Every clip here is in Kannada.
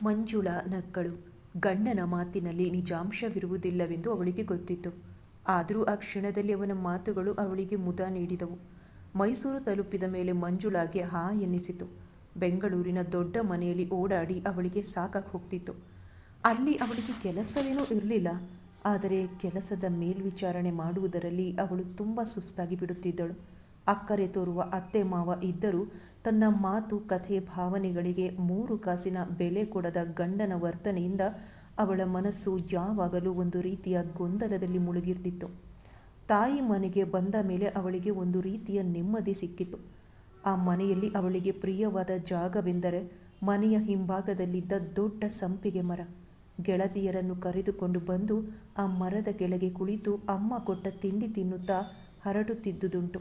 ಮಂಜುಳಾ ನಕ್ಕಳು. ಗಂಡನ ಮಾತಿನಲ್ಲಿ ನಿಜಾಂಶವಿರುವುದಿಲ್ಲವೆಂದು ಅವಳಿಗೆ ಗೊತ್ತಿತ್ತು. ಆದರೂ ಆ ಕ್ಷಣದಲ್ಲಿ ಅವನ ಮಾತುಗಳು ಅವಳಿಗೆ ಮುದ ನೀಡಿದವು. ಮೈಸೂರು ತಲುಪಿದ ಮೇಲೆ ಮಂಜುಳಾಗೆ ಹಾ ಎನ್ನಿಸಿತು. ಬೆಂಗಳೂರಿನ ದೊಡ್ಡ ಮನೆಯಲ್ಲಿ ಓಡಾಡಿ ಅವಳಿಗೆ ಸಾಕಾಗಿ ಹೋಗ್ತಿತ್ತು. ಅಲ್ಲಿ ಅವಳಿಗೆ ಕೆಲಸವೇನೂ ಇರಲಿಲ್ಲ. ಆದರೆ ಕೆಲಸದ ಮೇಲ್ವಿಚಾರಣೆ ಮಾಡುವುದರಲ್ಲಿ ಅವಳು ತುಂಬ ಸುಸ್ತಾಗಿ ಬಿಡುತ್ತಿದ್ದಳು. ಅಕ್ಕರೆ ತೋರುವ ಅತ್ತೆ ಮಾವ ಇದ್ದರೂ ತನ್ನ ಮಾತು ಕಥೆ ಭಾವನೆಗಳಿಗೆ 3 ಕಾಸಿನ ಬೆಲೆ ಕೊಡದ ಗಂಡನ ವರ್ತನೆಯಿಂದ ಅವಳ ಮನಸ್ಸು ಯಾವಾಗಲೂ ಒಂದು ರೀತಿಯ ಗೊಂದಲದಲ್ಲಿ ಮುಳುಗಿರ್ತಿತ್ತು. ತಾಯಿ ಮನೆಗೆ ಬಂದ ಮೇಲೆ ಅವಳಿಗೆ ಒಂದು ರೀತಿಯ ನೆಮ್ಮದಿ ಸಿಕ್ಕಿತು. ಆ ಮನೆಯಲ್ಲಿ ಅವಳಿಗೆ ಪ್ರಿಯವಾದ ಜಾಗವೆಂದರೆ ಮನೆಯ ಹಿಂಭಾಗದಲ್ಲಿದ್ದ ದೊಡ್ಡ ಸಂಪಿಗೆ ಮರ. ಗೆಳತಿಯರನ್ನು ಕರೆದುಕೊಂಡು ಬಂದು ಆ ಮರದ ಕೆಳಗೆ ಕುಳಿತು ಅಮ್ಮ ಕೊಟ್ಟ ತಿಂಡಿ ತಿನ್ನುತ್ತಾ ಹರಡುತ್ತಿದ್ದುದುಂಟು.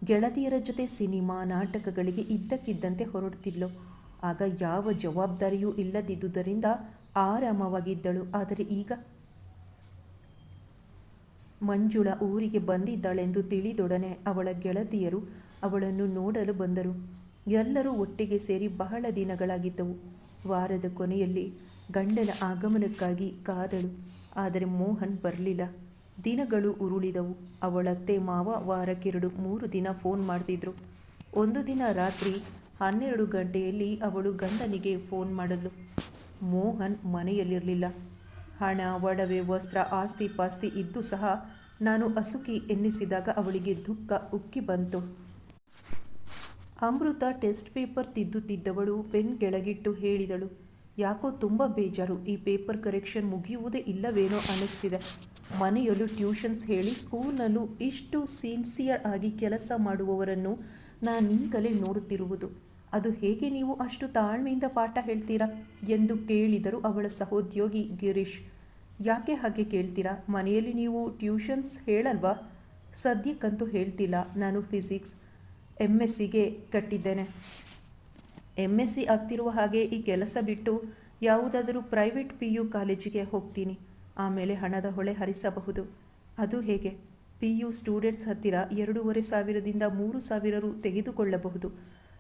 ಗೆಳತಿಯರ ಜೊತೆ ಸಿನಿಮಾ ನಾಟಕಗಳಿಗೆ ಇದ್ದಕ್ಕಿದ್ದಂತೆ ಹೊರಡುತ್ತಿದ್ಲು. ಆಗ ಯಾವ ಜವಾಬ್ದಾರಿಯೂ ಇಲ್ಲದಿದ್ದುದರಿಂದ ಆರಾಮವಾಗಿದ್ದಳು. ಆದರೆ ಈಗ ಮಂಜುಳಾ ಊರಿಗೆ ಬಂದಿದ್ದಾಳೆಂದು ತಿಳಿದೊಡನೆ ಅವಳ ಗೆಳತಿಯರು ಅವಳನ್ನು ನೋಡಲು ಬಂದರು. ಎಲ್ಲರೂ ಒಟ್ಟಿಗೆ ಸೇರಿ ಬಹಳ ದಿನಗಳಾಗಿದ್ದವು. ವಾರದ ಕೊನೆಯಲ್ಲಿ ಗಂಡನ ಆಗಮನಕ್ಕಾಗಿ ಕಾದಳು. ಆದರೆ ಮೋಹನ್ ಬರಲಿಲ್ಲ. ದಿನಗಳು ಉರುಳಿದವು. ಅವಳತ್ತೆ ಮಾವ ವಾರಕ್ಕೆರಡು 3 ದಿನ ಫೋನ್ ಮಾಡ್ತಿದ್ರು. ಒಂದು ದಿನ ರಾತ್ರಿ 12 ಗಂಟೆಯಲ್ಲಿ ಅವಳು ಗಂಡನಿಗೆ ಫೋನ್ ಮಾಡಿದ್ಲು. ಮೋಹನ್ ಮನೆಯಲ್ಲಿರಲಿಲ್ಲ. ಹಣ, ಒಡವೆ, ವಸ್ತ್ರ, ಆಸ್ತಿ ಪಾಸ್ತಿ ಇದ್ದು ಸಹ ನಾನು ಅಸುಖಿ ಎನ್ನಿಸಿದಾಗ ಅವಳಿಗೆ ದುಃಖ ಉಕ್ಕಿ ಬಂತು. ಅಮೃತ ಟೆಸ್ಟ್ ಪೇಪರ್ ತಿದ್ದುತ್ತಿದ್ದವಳು ಪೆನ್ ಕೆಳಗಿಟ್ಟು ಹೇಳಿದಳು, ಯಾಕೋ ತುಂಬ ಬೇಜಾರು. ಈ ಪೇಪರ್ ಕರೆಕ್ಷನ್ ಮುಗಿಯುವುದೇ ಇಲ್ಲವೇನೋ ಅನ್ನಿಸ್ತಿದೆ. ಮನೆಯಲ್ಲೂ ಟ್ಯೂಷನ್ಸ್ ಹೇಳಿ ಸ್ಕೂಲ್ನಲ್ಲೂ ಇಷ್ಟು ಸಿನ್ಸಿಯರ್ ಆಗಿ ಕೆಲಸ ಮಾಡುವವರನ್ನು ನಾನೀಗಲೇ ನೋಡುತ್ತಿರುವುದು. ಅದು ಹೇಗೆ ನೀವು ಅಷ್ಟು ತಾಳ್ಮೆಯಿಂದ ಪಾಠ ಹೇಳ್ತೀರಾ ಎಂದು ಕೇಳಿದರು ಅವಳ ಸಹೋದ್ಯೋಗಿ ಗಿರೀಶ್. ಯಾಕೆ ಹಾಗೆ ಕೇಳ್ತೀರಾ? ಮನೆಯಲ್ಲಿ ನೀವು ಟ್ಯೂಷನ್ಸ್ ಹೇಳಲ್ವಾ? ಸದ್ಯಕ್ಕಂತೂ ಹೇಳ್ತಿಲ್ಲ. ನಾನು ಫಿಸಿಕ್ಸ್ MScಗೆ ಕಟ್ಟಿದ್ದೇನೆ. MSc ಆಗ್ತಿರುವ ಹಾಗೆ ಈ ಕೆಲಸ ಬಿಟ್ಟು ಯಾವುದಾದರೂ ಪ್ರೈವೇಟ್ PU ಕಾಲೇಜಿಗೆ ಹೋಗ್ತೀನಿ. ಆಮೇಲೆ ಹಣದ ಹೊಳೆ ಹರಿಸಬಹುದು. ಅದು ಹೇಗೆ? PU ಸ್ಟೂಡೆಂಟ್ಸ್ ಹತ್ತಿರ 2,500ರಿಂದ 3,000 ರು ತೆಗೆದುಕೊಳ್ಳಬಹುದು.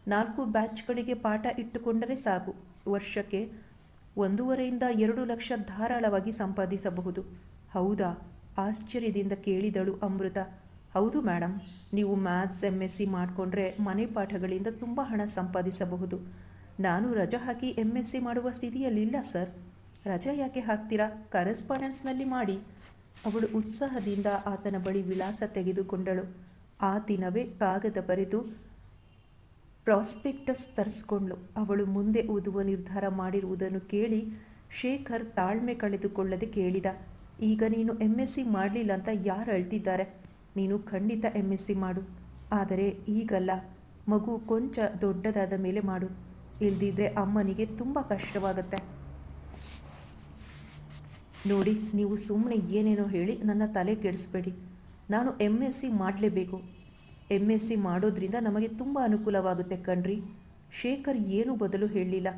4 ಬ್ಯಾಚ್ಗಳಿಗೆ ಪಾಠ ಇಟ್ಟುಕೊಂಡರೆ ಸಾಕು. ವರ್ಷಕ್ಕೆ 1.5ರಿಂದ 2 ಲಕ್ಷ ಧಾರಾಳವಾಗಿ ಸಂಪಾದಿಸಬಹುದು. ಹೌದಾ? ಆಶ್ಚರ್ಯದಿಂದ ಕೇಳಿದಳು ಅಮೃತ. ಹೌದು ಮೇಡಮ್. ನೀವು ಮ್ಯಾಥ್ಸ್ MSc ಮಾಡಿಕೊಂಡ್ರೆ ಮನೆ ಪಾಠಗಳಿಂದ ತುಂಬ ಹಣ ಸಂಪಾದಿಸಬಹುದು. ನಾನು ರಜಾ ಹಾಕಿ MSc ಮಾಡುವ ಸ್ಥಿತಿಯಲ್ಲಿಲ್ಲ ಸರ್. ರಜಾ ಯಾಕೆ ಹಾಕ್ತೀರಾ? ಕರೆಸ್ಪಾಂಡೆನ್ಸ್ನಲ್ಲಿ ಮಾಡಿ. ಅವಳು ಉತ್ಸಾಹದಿಂದ ಆತನ ಬಳಿ ವಿಳಾಸ ತೆಗೆದುಕೊಂಡಳು. ಆ ದಿನವೇ ಕಾಗದ ಬರೆದು ಪ್ರಾಸ್ಪೆಕ್ಟಸ್ ತರಿಸ್ಕೊಂಡ್ಳು. ಅವಳು ಮುಂದೆ ಓದುವ ನಿರ್ಧಾರ ಮಾಡಿರುವುದನ್ನು ಕೇಳಿ ಶೇಖರ್ ತಾಳ್ಮೆ ಕಳೆದುಕೊಳ್ಳದೆ ಕೇಳಿದ, ಈಗ ನೀನು MSc ಮಾಡಲಿಲ್ಲ ಅಂತ ಯಾರು ಅಳ್ತಿದ್ದಾರೆ? ನೀನು ಖಂಡಿತ MSc ಮಾಡು. ಆದರೆ ಈಗಲ್ಲ. ಮಗು ಕೊಂಚ ದೊಡ್ಡದಾದ ಮೇಲೆ ಮಾಡು. ಇಲ್ದಿದ್ರೆ ಅಮ್ಮನಿಗೆ ತುಂಬ ಕಷ್ಟವಾಗುತ್ತೆ. ನೋಡಿ, ನೀವು ಸುಮ್ಮನೆ ಏನೇನೋ ಹೇಳಿ ನನ್ನ ತಲೆ ಕೆಡಿಸ್ಬೇಡಿ. ನಾನು MSc ಮಾಡಲೇಬೇಕು. MSc ಮಾಡೋದ್ರಿಂದ ನಮಗೆ ತುಂಬ ಅನುಕೂಲವಾಗುತ್ತೆ ಕಣ್ರಿ. ಶೇಖರ್ ಏನೂ ಬದಲು ಹೇಳಲಿಲ್ಲ.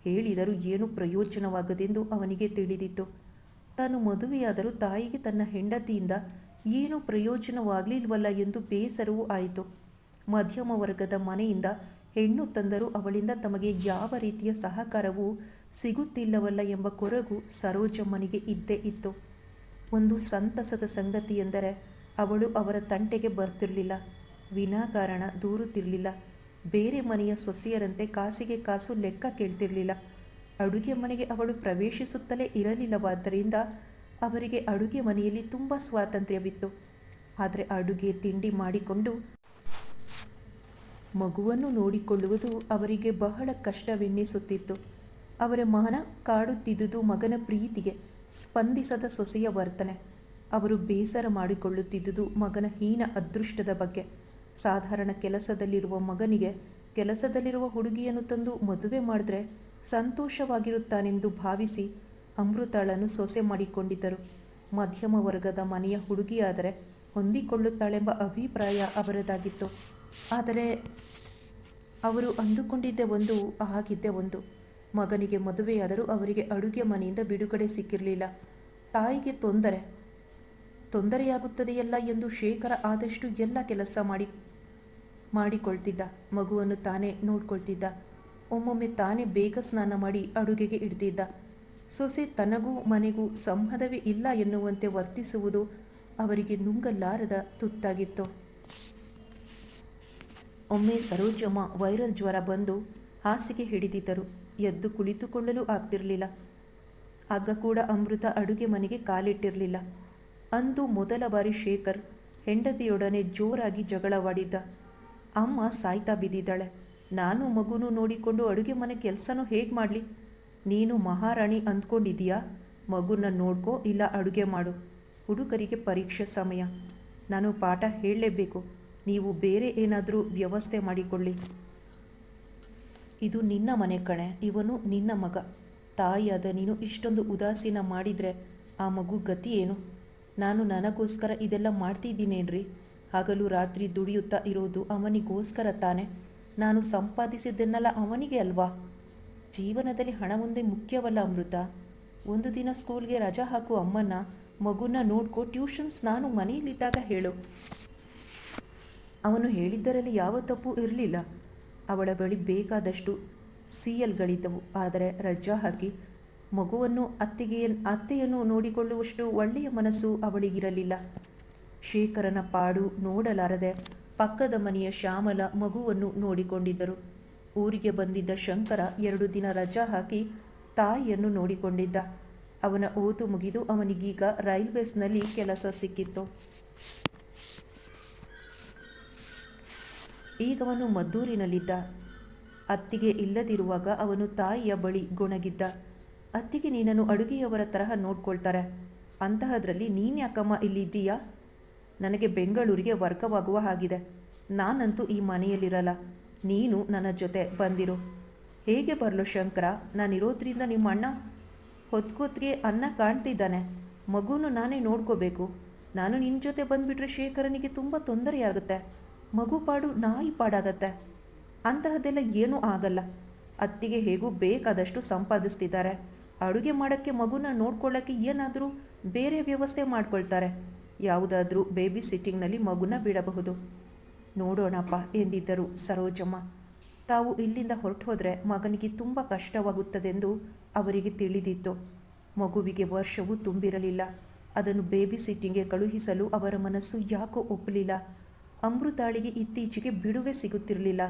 ಹೇಳಿದರೂ ಏನೂ ಪ್ರಯೋಜನವಾಗದೆಂದು ಅವನಿಗೆ ತಿಳಿದಿತ್ತು. ತಾನು ಮದುವೆಯಾದರೂ ತಾಯಿಗೆ ತನ್ನ ಹೆಂಡತಿಯಿಂದ ಏನೂ ಪ್ರಯೋಜನವಾಗಲಿಲ್ವಲ್ಲ ಎಂದು ಬೇಸರವೂ ಆಯಿತು. ಮಧ್ಯಮ ವರ್ಗದ ಮನೆಯಿಂದ ಹೆಣ್ಣು ತಂದರೂ ಅವಳಿಂದ ತಮಗೆ ಯಾವ ರೀತಿಯ ಸಹಕಾರವೂ ಸಿಗುತ್ತಿಲ್ಲವಲ್ಲ ಎಂಬ ಕೊರಗು ಸರೋಜಮ್ಮನಿಗೆ ಇದ್ದೇ ಇತ್ತು. ಒಂದು ಸಂತಸದ ಸಂಗತಿ ಎಂದರೆ ಅವಳು ಅವರ ತಂಟೆಗೆ ಬರ್ತಿರಲಿಲ್ಲ. ವಿನಾಕಾರಣ ದೂರುತ್ತಿರಲಿಲ್ಲ. ಬೇರೆ ಮನೆಯ ಸೊಸೆಯರಂತೆ ಕಾಸಿಗೆ ಕಾಸು ಲೆಕ್ಕ ಕೇಳ್ತಿರಲಿಲ್ಲ. ಅಡುಗೆ ಮನೆಗೆ ಅವಳು ಪ್ರವೇಶಿಸುತ್ತಲೇ ಇರಲಿಲ್ಲವಾದ್ದರಿಂದ ಅವರಿಗೆ ಅಡುಗೆ ಮನೆಯಲ್ಲಿ ತುಂಬ ಸ್ವಾತಂತ್ರ್ಯವಿತ್ತು. ಆದರೆ ಅಡುಗೆ ತಿಂಡಿ ಮಾಡಿಕೊಂಡು ಮಗುವನ್ನು ನೋಡಿಕೊಳ್ಳುವುದು ಅವರಿಗೆ ಬಹಳ ಕಷ್ಟವೆನ್ನಿಸುತ್ತಿತ್ತು. ಅವರ ಮನ ಕಾಡುತ್ತಿದ್ದುದು ಮಗನ ಪ್ರೀತಿಗೆ ಸ್ಪಂದಿಸದ ಸೊಸೆಯ ವರ್ತನೆ. ಅವರು ಬೇಸರ ಮಾಡಿಕೊಳ್ಳುತ್ತಿದ್ದುದು ಮಗನ ಹೀನ ಅದೃಷ್ಟದ ಬಗ್ಗೆ. ಸಾಧಾರಣ ಕೆಲಸದಲ್ಲಿರುವ ಮಗನಿಗೆ ಕೆಲಸದಲ್ಲಿರುವ ಹುಡುಗಿಯನ್ನು ತಂದು ಮದುವೆ ಮಾಡಿದ್ರೆ ಸಂತೋಷವಾಗಿರುತ್ತಾನೆಂದು ಭಾವಿಸಿ ಅಮೃತಾಳನ್ನು ಸೊಸೆ ಮಾಡಿಕೊಂಡಿದ್ದರು. ಮಧ್ಯಮ ವರ್ಗದ ಮನೆಯ ಹುಡುಗಿಯಾದರೆ ಹೊಂದಿಕೊಳ್ಳುತ್ತಾಳೆಂಬ ಅಭಿಪ್ರಾಯ ಅವರದಾಗಿತ್ತು. ಆದರೆ ಅವರು ಅಂದುಕೊಂಡಿದ್ದೇ ಒಂದು, ಆಗಿದ್ದೇ ಒಂದು. ಮಗನಿಗೆ ಮದುವೆಯಾದರೂ ಅವರಿಗೆ ಅಡುಗೆ ಮನೆಯಿಂದ ಬಿಡುಗಡೆ ಸಿಕ್ಕಿರಲಿಲ್ಲ. ತಾಯಿಗೆ ತೊಂದರೆಯಾಗುತ್ತದೆಯಲ್ಲ ಎಂದು ಶೇಖರ ಆದಷ್ಟು ಎಲ್ಲ ಕೆಲಸ ಮಾಡಿಕೊಳ್ತಿದ್ದ. ಮಗುವನ್ನು ತಾನೇ ನೋಡ್ಕೊಳ್ತಿದ್ದ. ಒಮ್ಮೊಮ್ಮೆ ತಾನೇ ಬೇಗ ಸ್ನಾನ ಮಾಡಿ ಅಡುಗೆಗೆ ಇಡ್ತಿದ್ದ. ಸೊಸೆ ತನಗೂ ಮನೆಗೂ ಸಂಬಂಧವೇ ಇಲ್ಲ ಎನ್ನುವಂತೆ ವರ್ತಿಸುವುದು ಅವರಿಗೆ ನುಂಗಲಾರದ ತುತ್ತಾಗಿತ್ತು. ಒಮ್ಮೆ ಸರೋಜಮ್ಮ ವೈರಲ್ ಜ್ವರ ಬಂದು ಹಾಸಿಗೆ ಹಿಡಿದಿದ್ದರು. ಎದ್ದು ಕುಳಿತುಕೊಳ್ಳಲು ಆಗ್ತಿರಲಿಲ್ಲ. ಆಗ ಕೂಡ ಅಮೃತ ಅಡುಗೆ ಮನೆಗೆ ಕಾಲಿಟ್ಟಿರಲಿಲ್ಲ. ಅಂದು ಮೊದಲ ಬಾರಿ ಶೇಖರ್ ಹೆಂಡತಿಯೊಡನೆ ಜೋರಾಗಿ ಜಗಳವಾಡಿದ್ದ. ಅಮ್ಮ ಸಾಯ್ತಾ ಬಿದ್ದಿದ್ದಾಳೆ. ನಾನು ಮಗುನೂ ನೋಡಿಕೊಂಡು ಅಡುಗೆ ಮನೆ ಕೆಲಸನೂ ಹೇಗೆ ಮಾಡಲಿ? ನೀನು ಮಹಾರಾಣಿ ಅಂದ್ಕೊಂಡಿದ್ದೀಯಾ? ಮಗುನ ನೋಡ್ಕೋ, ಇಲ್ಲ ಅಡುಗೆ ಮಾಡು. ಹುಡುಗರಿಗೆ ಪರೀಕ್ಷೆ ಸಮಯ. ನಾನು ಪಾಠ ಹೇಳಲೇಬೇಕು. ನೀವು ಬೇರೆ ಏನಾದರೂ ವ್ಯವಸ್ಥೆ ಮಾಡಿಕೊಳ್ಳಿ. ಇದು ನಿನ್ನ ಮನೆ ಕಣೆ. ಇವನು ನಿನ್ನ ಮಗ. ತಾಯಿಯಾದ ನೀನು ಇಷ್ಟೊಂದು ಉದಾಸೀನ ಮಾಡಿದರೆ ಆ ಮಗು ಗತಿ ಏನು? ನಾನು ನನಗೋಸ್ಕರ ಇದೆಲ್ಲ ಮಾಡ್ತಿದ್ದೀನೇನ್ರಿ? ಹಗಲು ರಾತ್ರಿ ದುಡಿಯುತ್ತಾ ಇರೋದು ಅವನಿಗೋಸ್ಕರ ತಾನೆ. ನಾನು ಸಂಪಾದಿಸಿದ್ದನ್ನೆಲ್ಲ ಅವನಿಗೆ ಅಲ್ವಾ? ಜೀವನದಲ್ಲಿ ಹಣ ಮುಂದೆ ಮುಖ್ಯವಲ್ಲ ಅಮೃತ. ಒಂದು ದಿನ ಸ್ಕೂಲ್ಗೆ ರಜಾ ಹಾಕು ಅಮ್ಮನ. ಮಗುನ ನೋಡ್ಕೋ. ಟ್ಯೂಷನ್ಸ್ ನಾನು ಮನೆಯಲ್ಲಿದ್ದಾಗ ಹೇಳು. ಅವನು ಹೇಳಿದ್ದರಲ್ಲಿ ಯಾವ ತಪ್ಪು ಇರಲಿಲ್ಲ. ಅವಳ ಬಳಿ ಬೇಕಾದಷ್ಟು CLಗಳಿದ್ದವು. ಆದರೆ ರಜಾ ಹಾಕಿ ಮಗುವನ್ನು ಅತ್ತೆಯನ್ನು ನೋಡಿಕೊಳ್ಳುವಷ್ಟು ಒಳ್ಳೆಯ ಮನಸ್ಸು ಅವಳಿಗಿರಲಿಲ್ಲ. ಶೇಖರನ ಪಾಡು ನೋಡಲಾರದೆ ಪಕ್ಕದ ಮನೆಯ ಶ್ಯಾಮಲ ಮಗುವನ್ನು ನೋಡಿಕೊಂಡಿದ್ದರು. ಊರಿಗೆ ಬಂದಿದ್ದ ಶಂಕರ 2 ದಿನ ರಜಾ ಹಾಕಿ ತಾಯಿಯನ್ನು ನೋಡಿಕೊಂಡಿದ್ದ. ಅವನ ಓದು ಮುಗಿದು ಅವನಿಗೀಗ ರೈಲ್ವೇಸ್ನಲ್ಲಿ ಕೆಲಸ ಸಿಕ್ಕಿತ್ತು. ಈಗವನು ಮದ್ದೂರಿನಲ್ಲಿದ್ದ. ಅತ್ತಿಗೆ ಇಲ್ಲದಿರುವಾಗ ಅವನು ತಾಯಿಯ ಬಳಿ ಗೊಣಗಿದ್ದ. ಅತ್ತಿಗೆ ನೀನನ್ನು ಅಡುಗೆಯವರ ತರಹ ನೋಡ್ಕೊಳ್ತಾರೆ. ಅಂತಹದ್ರಲ್ಲಿ ನೀನ್ಯಾಕಮ್ಮ ಇಲ್ಲಿದ್ದೀಯಾ? ನನಗೆ ಬೆಂಗಳೂರಿಗೆ ವರ್ಗವಾಗುವ ಹಾಗಿದೆ. ನಾನಂತೂ ಈ ಮನೆಯಲ್ಲಿರಲ್ಲ. ನೀನು ನನ್ನ ಜೊತೆ ಬಂದಿರು. ಹೇಗೆ ಬರಲು ಶಂಕರ? ನಾನಿರೋದ್ರಿಂದ ನಿಮ್ಮ ಅಣ್ಣ ಹೊತ್ಗೆ ಅನ್ನ ಕಾಣ್ತಿದ್ದಾನೆ. ಮಗುನು ನಾನೇ ನೋಡ್ಕೋಬೇಕು. ನಾನು ನಿನ್ನ ಜೊತೆ ಬಂದುಬಿಟ್ರೆ ಶೇಖರನಿಗೆ ತುಂಬ ತೊಂದರೆಯಾಗುತ್ತೆ. ಮಗು ಪಾಡು ನಾಯಿ ಪಾಡಾಗತ್ತೆ. ಅಂತಹದ್ದೆಲ್ಲ ಏನೂ ಆಗಲ್ಲ. ಅತ್ತಿಗೆ ಹೇಗೂ ಬೇಕಾದಷ್ಟು ಸಂಪಾದಿಸ್ತಿದ್ದಾರೆ. ಅಡುಗೆ ಮಾಡೋಕ್ಕೆ ಮಗುನ ನೋಡ್ಕೊಳ್ಳೋಕ್ಕೆ ಏನಾದರೂ ಬೇರೆ ವ್ಯವಸ್ಥೆ ಮಾಡ್ಕೊಳ್ತಾರೆ. ಯಾವುದಾದ್ರೂ ಬೇಬಿ ಸಿಟ್ಟಿಂಗ್ನಲ್ಲಿ ಮಗುನ ಬಿಡಬಹುದು. ನೋಡೋಣಪ್ಪ ಎಂದಿದ್ದರು ಸರೋಜಮ್ಮ. ತಾವು ಇಲ್ಲಿಂದ ಹೊರಟು ಹೋದರೆ ಮಗನಿಗೆ ತುಂಬ ಕಷ್ಟವಾಗುತ್ತದೆಂದು ಅವರಿಗೆ ತಿಳಿದಿತ್ತು. ಮಗುವಿಗೆ ವರ್ಷವೂ ತುಂಬಿರಲಿಲ್ಲ. ಅದನ್ನು ಬೇಬಿ ಸಿಟ್ಟಿಂಗ್ಗೆ ಕಳುಹಿಸಲು ಅವರ ಮನಸ್ಸು ಯಾಕೋ ಒಪ್ಪಲಿಲ್ಲ. ಅಮೃತಾಳಿಗೆ ಇತ್ತೀಚೆಗೆ ಬಿಡುವೆ ಸಿಗುತ್ತಿರಲಿಲ್ಲ.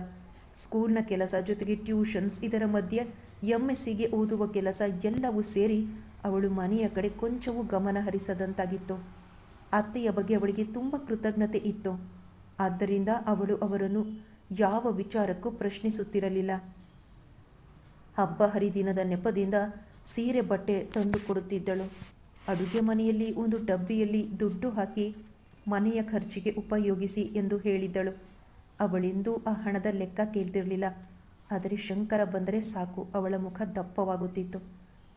ಸ್ಕೂಲ್ನ ಕೆಲಸ ಜೊತೆಗೆ ಟ್ಯೂಷನ್ಸ್, ಇದರ ಮಧ್ಯೆ MScಗೆ ಓದುವ ಕೆಲಸ ಎಲ್ಲವೂ ಸೇರಿ ಅವಳು ಮನೆಯ ಕಡೆ ಕೊಂಚವೂ ಗಮನ ಹರಿಸದಂತಾಗಿತ್ತು. ಅತ್ತೆಯ ಬಗ್ಗೆ ಅವಳಿಗೆ ತುಂಬ ಕೃತಜ್ಞತೆ ಇತ್ತು. ಆದ್ದರಿಂದ ಅವಳು ಅವರನ್ನು ಯಾವ ವಿಚಾರಕ್ಕೂ ಪ್ರಶ್ನಿಸುತ್ತಿರಲಿಲ್ಲ. ಹಬ್ಬ ಹರಿದಿನದ ನೆಪದಿಂದ ಸೀರೆ ಬಟ್ಟೆ ತಂದು ಕೊಡುತ್ತಿದ್ದಳು. ಅಡುಗೆ ಮನೆಯಲ್ಲಿ ಒಂದು ಡಬ್ಬಿಯಲ್ಲಿ ದುಡ್ಡು ಹಾಕಿ ಮನೆಯ ಖರ್ಚಿಗೆ ಉಪಯೋಗಿಸಿ ಎಂದು ಹೇಳಿದ್ದಳು. ಅವಳೆಂದೂ ಆ ಹಣದ ಲೆಕ್ಕ ಕೇಳ್ತಿರಲಿಲ್ಲ. ಆದರೆ ಶಂಕರ ಬಂದರೆ ಸಾಕು ಅವಳ ಮುಖ ದಪ್ಪವಾಗುತ್ತಿತ್ತು.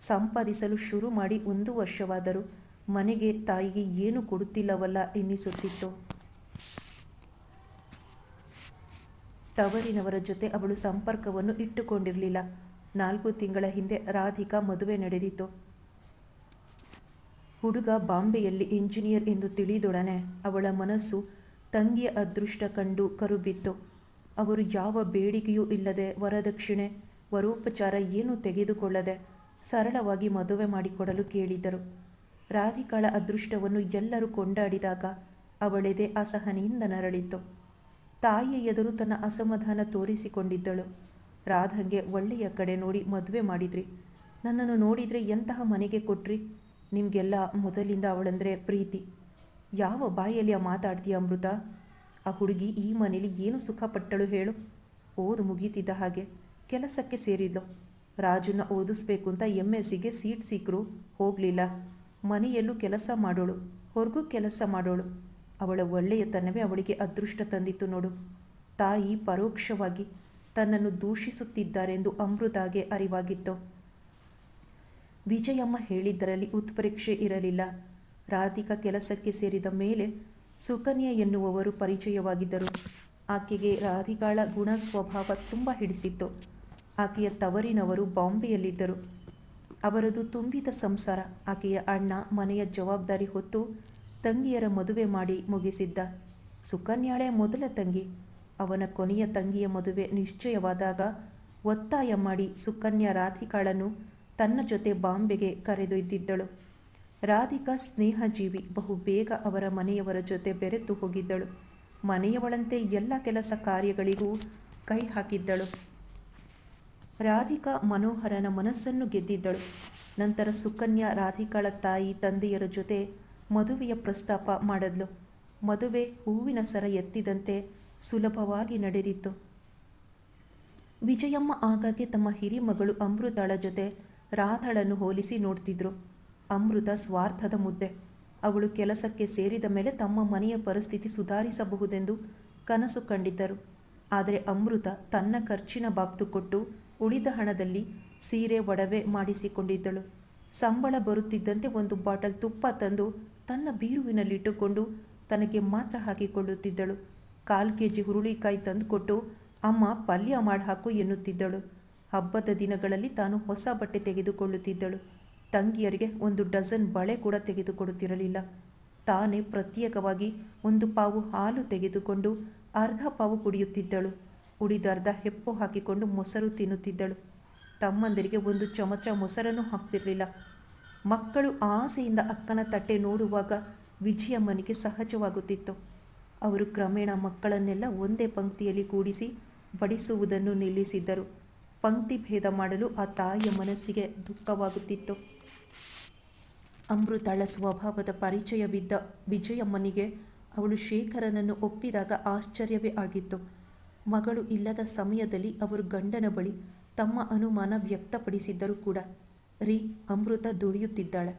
ಸಂಪಾದಿಸಲು ಶುರು ಮಾಡಿ 1 ವರ್ಷವಾದರೂ ಮನೆಗೆ ತಾಯಿಗೆ ಏನು ಕೊಡುತ್ತಿಲ್ಲವಲ್ಲ ಎನ್ನಿಸುತ್ತಿತ್ತು. ತವರಿನವರ ಜೊತೆ ಅವಳು ಸಂಪರ್ಕವನ್ನು ಇಟ್ಟುಕೊಂಡಿರಲಿಲ್ಲ. 4 ತಿಂಗಳ ಹಿಂದೆ ರಾಧಿಕಾ ಮದುವೆ ನಡೆದಿತ್ತು. ಹುಡುಗ ಬಾಂಬೆಯಲ್ಲಿ ಇಂಜಿನಿಯರ್ ಎಂದು ತಿಳಿದೊಡನೆ ಅವಳ ಮನಸ್ಸು ತಂಗಿಯ ಅದೃಷ್ಟ ಕಂಡು ಕರುಬಿತ್ತು. ಅವರು ಯಾವ ಬೇಡಿಕೆಯೂ ಇಲ್ಲದೆ, ವರದಕ್ಷಿಣೆ ವರೋಪಚಾರ ಏನೂ ತೆಗೆದುಕೊಳ್ಳದೆ ಸರಳವಾಗಿ ಮದುವೆ ಮಾಡಿಕೊಡಲು ಕೇಳಿದ್ದರು. ರಾಧಿಕಾಳ ಅದೃಷ್ಟವನ್ನು ಎಲ್ಲರೂ ಕೊಂಡಾಡಿದಾಗ ಅವಳೆದೆ ಅಸಹನೆಯಿಂದ ನರಳಿತ್ತು. ತಾಯಿಯ ಎದುರು ತನ್ನ ಅಸಮಾಧಾನ ತೋರಿಸಿಕೊಂಡಿದ್ದಳು. ರಾಧಂಗೆ ಒಳ್ಳೆಯ ಕಡೆ ನೋಡಿ ಮದುವೆ ಮಾಡಿದ್ರಿ. ನನ್ನನ್ನು ನೋಡಿದರೆ ಎಂತಹ ಮನೆಗೆ ಕೊಟ್ರಿ? ನಿಮಗೆಲ್ಲ ಮೊದಲಿಂದ ಅವಳಂದರೆ ಪ್ರೀತಿ. ಯಾವ ಬಾಯಲ್ಲಿ ಮಾತಾಡ್ತೀಯ ಅಮೃತ? ಆ ಹುಡುಗಿ ಈ ಮನೇಲಿ ಏನು ಸುಖಪಟ್ಟಳು ಹೇಳು? ಓದು ಮುಗೀತಿದ್ದ ಹಾಗೆ ಕೆಲಸಕ್ಕೆ ಸೇರಿದ್ಲು. ರಾಜುನ ಓದಿಸ್ಬೇಕು ಅಂತ MScಗೆ ಸೀಟ್ ಸಿಕ್ಕರೂ ಹೋಗಲಿಲ್ಲ. ಮನೆಯಲ್ಲೂ ಕೆಲಸ ಮಾಡೋಳು, ಹೊರಗೂ ಕೆಲಸ ಮಾಡೋಳು. ಅವಳ ಒಳ್ಳೆಯತನವೇ ಅವಳಿಗೆ ಅದೃಷ್ಟ ತಂದಿತ್ತು ನೋಡು. ತಾಯಿ ಪರೋಕ್ಷವಾಗಿ ತನ್ನನ್ನು ದೂಷಿಸುತ್ತಿದ್ದಾರೆಂದು ಅಮೃತಾಗೆ ಅರಿವಾಗಿತ್ತು. ವಿಜಯಮ್ಮ ಹೇಳಿದ್ದರಲ್ಲಿ ಉತ್ಪ್ರೇಕ್ಷೆ ಇರಲಿಲ್ಲ. ರಾಧಿಕಾ ಕೆಲಸಕ್ಕೆ ಸೇರಿದ ಮೇಲೆ ಸುಕನ್ಯಾ ಎನ್ನುವವರು ಪರಿಚಯವಾಗಿದ್ದರು. ಆಕೆಗೆ ರಾಧಿಕಾಳ ಗುಣ ಸ್ವಭಾವ ತುಂಬ ಹಿಡಿಸಿತ್ತು. ಆಕೆಯ ತವರಿನವರು ಬಾಂಬೆಯಲ್ಲಿದ್ದರು. ಅವರದು ತುಂಬಿದ ಸಂಸಾರ. ಆಕೆಯ ಅಣ್ಣ ಮನೆಯ ಜವಾಬ್ದಾರಿ ಹೊತ್ತು ತಂಗಿಯರ ಮದುವೆ ಮಾಡಿ ಮುಗಿಸಿದ್ದ. ಸುಕನ್ಯಾಳೆ ಮೊದಲ ತಂಗಿ. ಅವನ ಕೊನೆಯ ತಂಗಿಯ ಮದುವೆ ನಿಶ್ಚಯವಾದಾಗ ಒತ್ತಾಯ ಮಾಡಿ ಸುಕನ್ಯಾ ರಾಧಿಕಾಳನ್ನು ತನ್ನ ಜೊತೆ ಬಾಂಬೆಗೆ ಕರೆದೊಯ್ದಿದ್ದಳು. ರಾಧಿಕಾ ಸ್ನೇಹಜೀವಿ, ಬಹು ಬೇಗ ಅವರ ಮನೆಯವರ ಜೊತೆ ಬೆರೆತು ಹೋಗಿದ್ದಳು. ಮನೆಯವಳಂತೆ ಎಲ್ಲ ಕೆಲಸ ಕಾರ್ಯಗಳಿಗೂ ಕೈ ಹಾಕಿದ್ದಳು. ರಾಧಿಕಾ ಮನೋಹರನ ಮನಸ್ಸನ್ನು ಗೆದ್ದಿದ್ದಳು. ನಂತರ ಸುಕನ್ಯಾ ರಾಧಿಕಾಳ ತಾಯಿ ತಂದೆಯರ ಜೊತೆ ಮದುವೆಯ ಪ್ರಸ್ತಾಪ ಮಾಡಿದ್ಲು. ಮದುವೆ ಹೂವಿನ ಸರ ಎತ್ತಿದಂತೆ ಸುಲಭವಾಗಿ ನಡೆದಿತ್ತು. ವಿಜಯಮ್ಮ ಆಗಾಗ್ಗೆ ತಮ್ಮ ಹಿರಿಮಗಳು ಅಮೃತಾಳ ಜೊತೆ ರಾಧಾಳನ್ನು ಹೋಲಿಸಿ ನೋಡ್ತಿದ್ರು. ಅಮೃತ ಸ್ವಾರ್ಥದ ಮುದ್ದೆ. ಅವಳು ಕೆಲಸಕ್ಕೆ ಸೇರಿದ ಮೇಲೆ ತಮ್ಮ ಮನೆಯ ಪರಿಸ್ಥಿತಿ ಸುಧಾರಿಸಬಹುದೆಂದು ಕನಸು ಕಂಡಿದ್ದರು. ಆದರೆ ಅಮೃತ ತನ್ನ ಖರ್ಚಿನ ಬಾಬ್ತು ಕೊಟ್ಟು ಉಳಿದ ಹಣದಲ್ಲಿ ಸೀರೆ ಒಡವೆ ಮಾಡಿಸಿಕೊಂಡಿದ್ದಳು. ಸಂಬಳ ಬರುತ್ತಿದ್ದಂತೆ ಒಂದು ಬಾಟಲ್ ತುಪ್ಪ ತಂದು ತನ್ನ ಬೀರುವಿನಲ್ಲಿಟ್ಟುಕೊಂಡು ತನಗೆ ಮಾತ್ರ ಹಾಕಿಕೊಳ್ಳುತ್ತಿದ್ದಳು. 1/4 kg ಹುರುಳಿಕಾಯಿ ತಂದುಕೊಟ್ಟು ಅಮ್ಮ ಪಲ್ಯ ಮಾಡಿ ಹಾಕು ಎನ್ನುತ್ತಿದ್ದಳು. ಹಬ್ಬದ ದಿನಗಳಲ್ಲಿ ತಾನು ಹೊಸ ಬಟ್ಟೆ ತೆಗೆದುಕೊಳ್ಳುತ್ತಿದ್ದಳು. ತಂಗಿಯರಿಗೆ 1 ಡಜನ್ ಬಳೆ ಕೂಡ ತೆಗೆದುಕೊಡುತ್ತಿರಲಿಲ್ಲ. ತಾನೇ ಪ್ರತ್ಯೇಕವಾಗಿ 1 ಪಾವು ಹಾಲು ತೆಗೆದುಕೊಂಡು ಅರ್ಧ ಪಾವು ಕುಡಿಯುತ್ತಿದ್ದಳು. ಉಳಿದರ್ಧ ಹೆಪ್ಪು ಹಾಕಿಕೊಂಡು ಮೊಸರು ತಿನ್ನುತ್ತಿದ್ದಳು. ತಮ್ಮಂದಿರಿಗೆ 1 ಚಮಚ ಮೊಸರನ್ನು ಹಾಕ್ತಿರಲಿಲ್ಲ. ಮಕ್ಕಳು ಆಸೆಯಿಂದ ಅಕ್ಕನ ತಟ್ಟೆ ನೋಡುವಾಗ ವಿಜಯಮ್ಮನಿಗೆ ಸಹಜವಾಗುತ್ತಿತ್ತು. ಅವರು ಕ್ರಮೇಣ ಮಕ್ಕಳನ್ನೆಲ್ಲ ಒಂದೇ ಪಂಕ್ತಿಯಲ್ಲಿ ಕೂಡಿಸಿ ಬಡಿಸುವುದನ್ನು ನಿಲ್ಲಿಸಿದ್ದರು. ಪಂಕ್ತಿ ಭೇದ ಮಾಡಲು ಆ ತಾಯಿಯ ಮನಸ್ಸಿಗೆ ದುಃಖವಾಗುತ್ತಿತ್ತು. ಅಮೃತಾಳ ಸ್ವಭಾವದ ಪರಿಚಯವಿದ್ದ ವಿಜಯಮ್ಮನಿಗೆ ಅವಳು ಶೇಖರನನ್ನು ಒಪ್ಪಿದಾಗ ಆಶ್ಚರ್ಯವೇ ಆಗಿತ್ತು. ಮಗಳು ಇಲ್ಲದ ಸಮಯದಲ್ಲಿ ಅವರು ಗಂಡನ ಬಳಿ ತಮ್ಮ ಅನುಮಾನ ವ್ಯಕ್ತಪಡಿಸಿದ್ದರು ಕೂಡ. ರೀ, ಅಮೃತ ದುಡಿಯುತ್ತಿದ್ದಾಳೆ.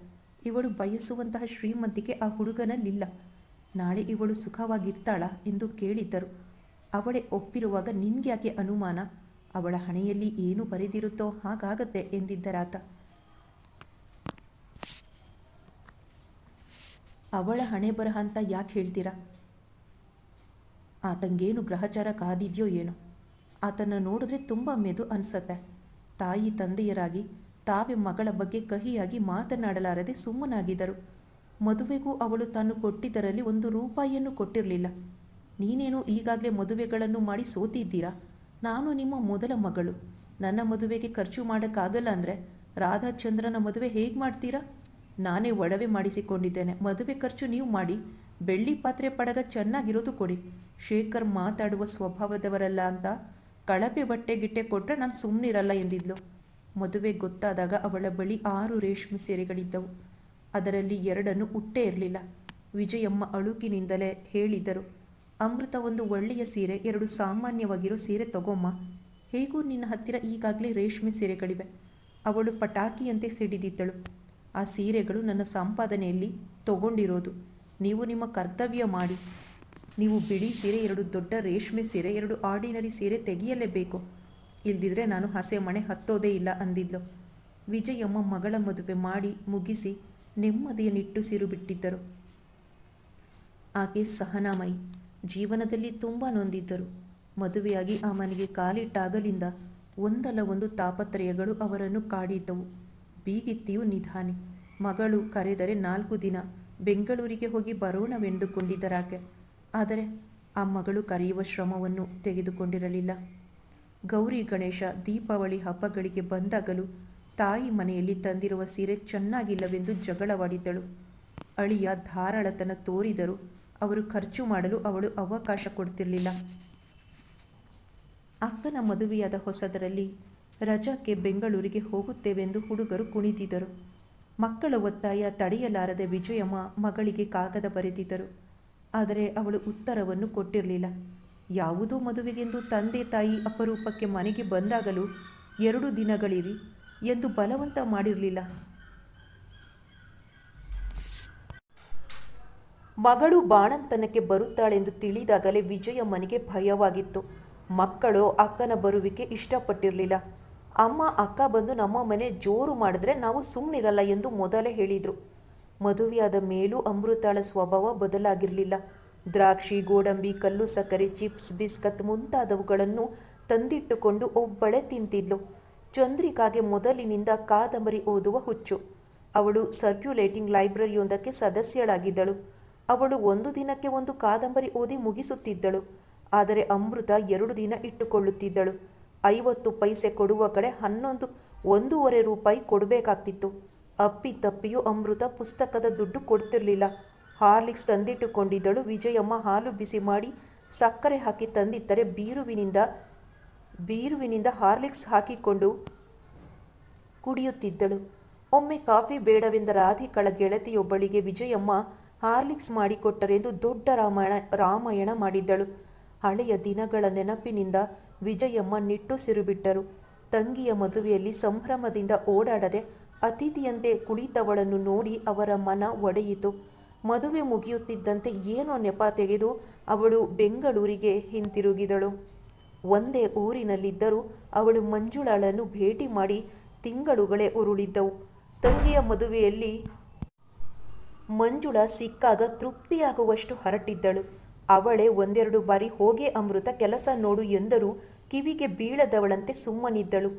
ಇವಳು ಬಯಸುವಂತಹ ಶ್ರೀಮಂತಿಕೆ ಆ ಹುಡುಗನಲ್ಲಿಲ್ಲ. ನಾಳೆ ಇವಳು ಸುಖವಾಗಿರ್ತಾಳ ಎಂದು ಕೇಳಿದ್ದರು. ಅವಳೇ ಒಪ್ಪಿರುವಾಗ ನಿನ್ಗ್ಯಾಕೆ ಅನುಮಾನ? ಅವಳ ಹಣೆಯಲ್ಲಿ ಏನು ಬರೆದಿರುತ್ತೋ ಹಾಗಾಗತ್ತೆ ಎಂದಿದ್ದರಾತ. ಅವಳ ಹಣೆ ಬರಹ ಅಂತ ಯಾಕೆ ಹೇಳ್ತೀರಾ? ಆತಂಗೇನು ಗ್ರಹಚಾರ ಕಾದಿದೆಯೋ ಏನೋ. ಆತನ ನೋಡಿದ್ರೆ ತುಂಬ ಮೆದು ಅನಿಸತ್ತೆ. ತಾಯಿ ತಂದೆಯರಾಗಿ ತಾವೇ ಮಗಳ ಬಗ್ಗೆ ಕಹಿಯಾಗಿ ಮಾತನಾಡಲಾರದೆ ಸುಮ್ಮನಾಗಿದ್ದರು. ಮದುವೆಗೂ ಅವಳು ತಾನು ಕೊಟ್ಟಿದ್ದರಲ್ಲಿ 1 ರೂಪಾಯಿಯನ್ನು ಕೊಟ್ಟಿರಲಿಲ್ಲ. ನೀನೇನು ಈಗಾಗಲೇ ಮದುವೆಗಳನ್ನು ಮಾಡಿ ಸೋತಿದ್ದೀರಾ? ನಾನು ನಿಮ್ಮ ಮೊದಲ ಮಗಳು. ನನ್ನ ಮದುವೆಗೆ ಖರ್ಚು ಮಾಡೋಕ್ಕಾಗಲ್ಲ ಅಂದರೆ ರಾಧಾಚಂದ್ರನ ಮದುವೆ ಹೇಗೆ ಮಾಡ್ತೀರಾ? ನಾನೇ ಒಡವೆ ಮಾಡಿಸಿಕೊಂಡಿದ್ದೇನೆ. ಮದುವೆ ಖರ್ಚು ನೀವು ಮಾಡಿ. ಬೆಳ್ಳಿ ಪಾತ್ರೆ ಪಡಗ ಚೆನ್ನಾಗಿರೋದು ಕೊಡಿ. ಶೇಖರ್ ಮಾತಾಡುವ ಸ್ವಭಾವದವರಲ್ಲ ಅಂತ ಕಳಪೆ ಬಟ್ಟೆ ಗಿಟ್ಟೆ ಕೊಟ್ಟರೆ ನಾನು ಸುಮ್ಮನಿರಲ್ಲ ಎಂದಿದ್ಲು. ಮದುವೆ ಗೊತ್ತಾದಾಗ ಅವಳ ಬಳಿ 6 ರೇಷ್ಮೆ ಸೀರೆಗಳಿದ್ದವು. ಅದರಲ್ಲಿ 2 ಉಟ್ಟೇ ಇರಲಿಲ್ಲ. ವಿಜಯಮ್ಮ ಅಳುಕಿನಿಂದಲೇ ಹೇಳಿದ್ದರು, ಅಮೃತ 1 ಒಳ್ಳೆಯ ಸೀರೆ, 2 ಸಾಮಾನ್ಯವಾಗಿರೋ ಸೀರೆ ತಗೊಮ್ಮ. ಹೇಗೂ ನಿನ್ನ ಹತ್ತಿರ ಈಗಾಗಲೇ ರೇಷ್ಮೆ ಸೀರೆಗಳಿವೆ. ಅವಳು ಪಟಾಕಿಯಂತೆ ಸಿಡಿದಿದ್ದಳು. ಆ ಸೀರೆಗಳು ನನ್ನ ಸಂಪಾದನೆಯಲ್ಲಿ ತಗೊಂಡಿರೋದು. ನೀವು ನಿಮ್ಮ ಕರ್ತವ್ಯ ಮಾಡಿ. ನೀವು ಬಿಳಿ ಸೀರೆ, 2 ದೊಡ್ಡ ರೇಷ್ಮೆ ಸೀರೆ, 2 ಆರ್ಡಿನರಿ ಸೀರೆ ತೆಗೆಯಲೇಬೇಕು. ಇಲ್ದಿದ್ರೆ ನಾನು ಹಸೆ ಮಣೆ ಹತ್ತೋದೇ ಇಲ್ಲ ಅಂದಿದ್ಲು. ವಿಜಯಮ್ಮ ಮಗಳ ಮದುವೆ ಮಾಡಿ ಮುಗಿಸಿ ನೆಮ್ಮದಿಯ ನಿಟ್ಟುಸಿರು ಬಿಟ್ಟಿದ್ದರು. ಆಕೆ ಸಹನಾಮಯಿ. ಜೀವನದಲ್ಲಿ ತುಂಬ ನೊಂದಿದ್ದರು. ಮದುವೆಯಾಗಿ ಆ ಮನೆಗೆ ಕಾಲಿಟ್ಟಾಗಲಿಂದ ಒಂದಲ್ಲ ಒಂದು ತಾಪತ್ರಯಗಳು ಅವರನ್ನು ಕಾಡಿದ್ದವು. ಬೀಗಿತ್ತಿಯೂ ನಿಧಾನೆ. ಮಗಳು ಕರೆದರೆ 4 ದಿನ ಬೆಂಗಳೂರಿಗೆ ಹೋಗಿ ಬರೋಣವೆಂದುಕೊಂಡಿದ್ದರಾಕೆ. ಆದರೆ ಆ ಮಗಳು ಕರೆಯುವ ಶ್ರಮವನ್ನು ತೆಗೆದುಕೊಂಡಿರಲಿಲ್ಲ. ಗೌರಿ ಗಣೇಶ ದೀಪಾವಳಿ ಹಬ್ಬಗಳಿಗೆ ಬಂದಾಗಲೂ ತಾಯಿ ಮನೆಯಲ್ಲಿ ತಂದಿರುವ ಸೀರೆ ಚೆನ್ನಾಗಿಲ್ಲವೆಂದು ಜಗಳವಾಡಿದ್ದಳು. ಅಳಿಯ ಧಾರಾಳತನ ತೋರಿದರೂ ಅವರು ಖರ್ಚು ಮಾಡಲು ಅವಳು ಅವಕಾಶ ಕೊಡ್ತಿರಲಿಲ್ಲ. ಅಕ್ಕನ ಮದುವೆಯಾದ ಹೊಸದರಲ್ಲಿ ರಜಾಕ್ಕೆ ಬೆಂಗಳೂರಿಗೆ ಹೋಗುತ್ತೇವೆಂದು ಹುಡುಗರು ಕುಣಿದಿದ್ದರು. ಮಕ್ಕಳ ಒತ್ತಾಯ ತಡೆಯಲಾರದೆ ವಿಜಯಮ್ಮ ಮಗಳಿಗೆ ಕಾಗದ ಬರೆದಿದ್ದರು. ಆದರೆ ಅವಳು ಉತ್ತರವನ್ನು ಕೊಟ್ಟಿರಲಿಲ್ಲ. ಯಾವುದೋ ಮದುವೆಗೆಂದು ತಂದೆ ತಾಯಿ ಅಪರೂಪಕ್ಕೆ ಮನೆಗೆ ಬಂದಾಗಲೂ 2 ದಿನಗಳಿರಿ ಎಂದು ಬಲವಂತ ಮಾಡಿರಲಿಲ್ಲ. ಮಗಳು ಬಾಣಂತನಕ್ಕೆ ಬರುತ್ತಾಳೆಂದು ತಿಳಿದಾಗಲೇ ವಿಜಯಮ್ಮನಿಗೆ ಭಯವಾಗಿತ್ತು. ಮಕ್ಕಳು ಅಕ್ಕನ ಬರುವಿಕೆ ಇಷ್ಟಪಟ್ಟಿರಲಿಲ್ಲ. ಅಮ್ಮ ಅಕ್ಕ ಬಂದು ನಮ್ಮ ಮನೆ ಜೋರು ಮಾಡಿದ್ರೆ ನಾವು ಸುಮ್ಮನಿರಲ್ಲ ಎಂದು ಮೊದಲೇ ಹೇಳಿದರು. ಮದುವೆಯಾದ ಮೇಲೂ ಅಮೃತಾಳ ಸ್ವಭಾವ ಬದಲಾಗಿರಲಿಲ್ಲ. ದ್ರಾಕ್ಷಿ, ಗೋಡಂಬಿ, ಕಲ್ಲು ಸಕ್ಕರೆ, ಚಿಪ್ಸ್, ಬಿಸ್ಕತ್ ಮುಂತಾದವುಗಳನ್ನು ತಂದಿಟ್ಟುಕೊಂಡು ಒಬ್ಬಳೇ ತಿಂತಿದ್ಲು. ಚಂದ್ರಿಕಾಗೆ ಮೊದಲಿನಿಂದ ಕಾದಂಬರಿ ಓದುವ ಹುಚ್ಚು. ಅವಳು ಸರ್ಕ್ಯುಲೇಟಿಂಗ್ ಲೈಬ್ರರಿಯೊಂದಕ್ಕೆ ಸದಸ್ಯಳಾಗಿದ್ದಳು. ಅವಳು 1 ದಿನಕ್ಕೆ 1 ಕಾದಂಬರಿ ಓದಿ ಮುಗಿಸುತ್ತಿದ್ದಳು. ಆದರೆ ಅಮೃತ 2 ದಿನ ಇಟ್ಟುಕೊಳ್ಳುತ್ತಿದ್ದಳು. 50 ಪೈಸೆ ಕೊಡುವ ಕಡೆ 1.5 ರೂಪಾಯಿ ಕೊಡಬೇಕಾಗ್ತಿತ್ತು. ಅಪ್ಪಿತಪ್ಪಿಯೂ ಅಮೃತ ಪುಸ್ತಕದ ದುಡ್ಡು ಕೊಡ್ತಿರ್ಲಿಲ್ಲ. ಹಾರ್ಲಿಕ್ಸ್ ತಂದಿಟ್ಟುಕೊಂಡಿದ್ದಳು. ವಿಜಯಮ್ಮ ಹಾಲು ಬಿಸಿ ಮಾಡಿ ಸಕ್ಕರೆ ಹಾಕಿ ತಂದಿಟ್ಟರೆ ಬೀರುವಿನಿಂದ ಹಾರ್ಲಿಕ್ಸ್ ಹಾಕಿಕೊಂಡು ಕುಡಿಯುತ್ತಿದ್ದಳು. ಒಮ್ಮೆ ಕಾಫಿ ಬೇಡವೆಂದ ರಾಧಿಕಳ ಗೆಳತಿಯೊಬ್ಬಳಿಗೆ ವಿಜಯಮ್ಮ ಹಾರ್ಲಿಕ್ಸ್ ಮಾಡಿಕೊಟ್ಟರೆಂದು ದೊಡ್ಡ ರಾಮಾಯಣ ಮಾಡಿದ್ದಳು. ಹಳೆಯ ದಿನಗಳ ನೆನಪಿನಿಂದ ವಿಜಯಮ್ಮ ನಿಟ್ಟುಸಿರು ಬಿಟ್ಟರು. ತಂಗಿಯ ಮದುವೆಯಲ್ಲಿ ಸಂಭ್ರಮದಿಂದ ಓಡಾಡದೆ ಅತಿಥಿಯಂತೆ ಕುಳಿತವಳನ್ನು ನೋಡಿ ಅವರ ಮನ ಒಡೆಯಿತು. ಮದುವೆ ಮುಗಿಯುತ್ತಿದ್ದಂತೆ ಏನೋ ನೆಪ ತೆಗೆದು ಅವಳು ಬೆಂಗಳೂರಿಗೆ ಹಿಂತಿರುಗಿದಳು. ಒಂದೇ ಊರಿನಲ್ಲಿದ್ದರೂ ಅವಳು ಮಂಜುಳಳನ್ನು ಭೇಟಿ ಮಾಡಿ ತಿಂಗಳುಗಳೇ ಉರುಳಿದ್ದವು. ತಂಗಿಯ ಮದುವೆಯಲ್ಲಿ ಮಂಜುಳ ಸಿಕ್ಕಾಗ ತೃಪ್ತಿಯಾಗುವಷ್ಟು ಹರಟಿದ್ದಳು. ಅವಳೇ ಒಂದೆರಡು ಬಾರಿ ಹೋಗೆ ಅಮೃತ ಕೆಲಸ ನೋಡು ಎಂದರೂ ಕಿವಿಗೆ ಬೀಳದವಳಂತೆ ಸುಮ್ಮನಿದ್ದಳು.